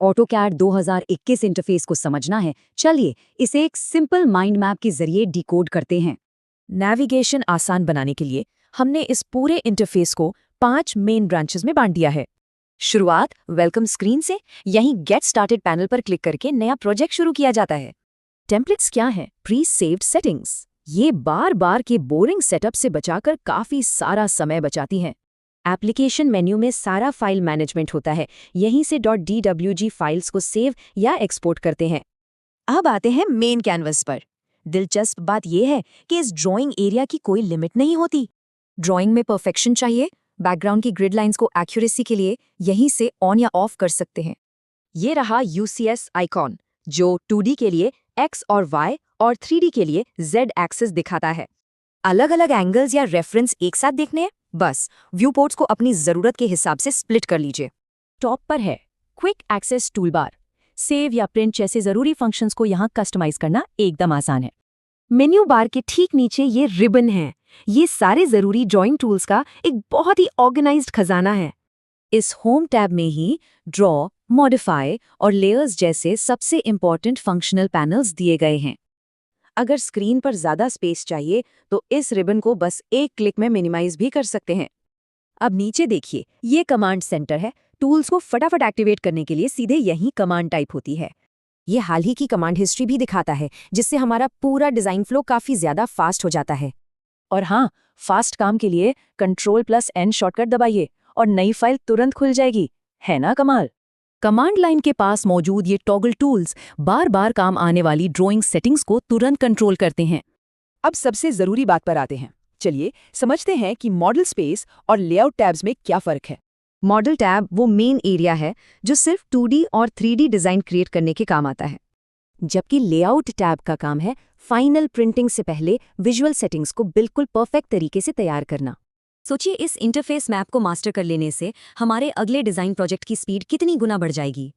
AutoCAD 2021 interface को समझना है, चलिए इसे एक सिंपल माइंड मैप के जरिए डिकोड करते हैं। नेविगेशन आसान बनाने के लिए हमने इस पूरे इंटरफेस को 5 मेन ब्रांचेस में बांट दिया है। शुरुआत वेलकम स्क्रीन से, यहीं गेट स्टार्टेड पैनल पर क्लिक करके नया प्रोजेक्ट शुरू किया जाता है। टेम्पलेट्स क्या है? Pre saved settings. ये बार बार के बोरिंग सेटअप से बचाकर काफी सारा समय बचाती हैं। एप्लीकेशन मेन्यू में सारा फाइल मैनेजमेंट होता है, यहीं से .dwg फाइल्स को सेव या एक्सपोर्ट करते हैं। अब आते हैं मेन कैनवस पर। दिलचस्प बात यह है कि इस ड्राइंग एरिया की कोई लिमिट नहीं होती। ड्राइंग में परफेक्शन चाहिए, बैकग्राउंड की ग्रिड लाइंस को एक्यूरेसी के लिए यहीं से ऑन या ऑफ कर सकते हैं। ये रहा UCS आइकॉन, जो 2D के लिए X और Y और 3D के लिए Z एक्सिस दिखाता है। अलग अलग एंगल्स या रेफरेंस एक साथ देखने हैं, बस व्यू पोर्ट्स को अपनी जरूरत के हिसाब से स्प्लिट कर लीजिए। टॉप पर है क्विक एक्सेस टूलबार। सेव या प्रिंट जैसे जरूरी फंक्शंस को यहाँ कस्टमाइज करना एकदम आसान है। मेन्यू बार के ठीक नीचे ये रिबन है। ये सारे जरूरी ड्राइंग टूल्स का एक बहुत ही ऑर्गेनाइज्ड खजाना है। इस होम टैब में ही ड्रॉ, मॉडिफाई और लेयर्स जैसे सबसे इंपॉर्टेंट फंक्शनल पैनल्स दिए गए हैं। अगर स्क्रीन पर ज्यादा स्पेस चाहिए तो इस रिबन को बस एक क्लिक में मिनिमाइज भी कर सकते हैं। अब नीचे देखिए, ये कमांड सेंटर है। टूल्स को फटाफट एक्टिवेट करने के लिए सीधे यहीं कमांड टाइप होती है। ये हाल ही की कमांड हिस्ट्री भी दिखाता है, जिससे हमारा पूरा डिजाइन फ्लो काफी ज्यादा फास्ट हो जाता है। और हाँ, फास्ट काम के लिए Ctrl+N शॉर्टकट दबाइए और नई फाइल तुरंत खुल जाएगी। है ना कमाल? कमांड लाइन के पास मौजूद ये टॉगल टूल्स बार बार काम आने वाली ड्राइंग सेटिंग्स को तुरंत कंट्रोल करते हैं। अब सबसे जरूरी बात पर आते हैं। चलिए समझते हैं कि मॉडल स्पेस और लेआउट टैब्स में क्या फर्क है। मॉडल टैब वो मेन एरिया है जो सिर्फ 2D और 3D डिजाइन क्रिएट करने के काम आता है, जबकि लेआउट टैब का काम है फाइनल प्रिंटिंग से पहले विजुअल सेटिंग्स को बिल्कुल परफेक्ट तरीके से तैयार करना। सोचिए, इस इंटरफेस मैप को मास्टर कर लेने से हमारे अगले डिजाइन प्रोजेक्ट की स्पीड कितनी गुना बढ़ जाएगी।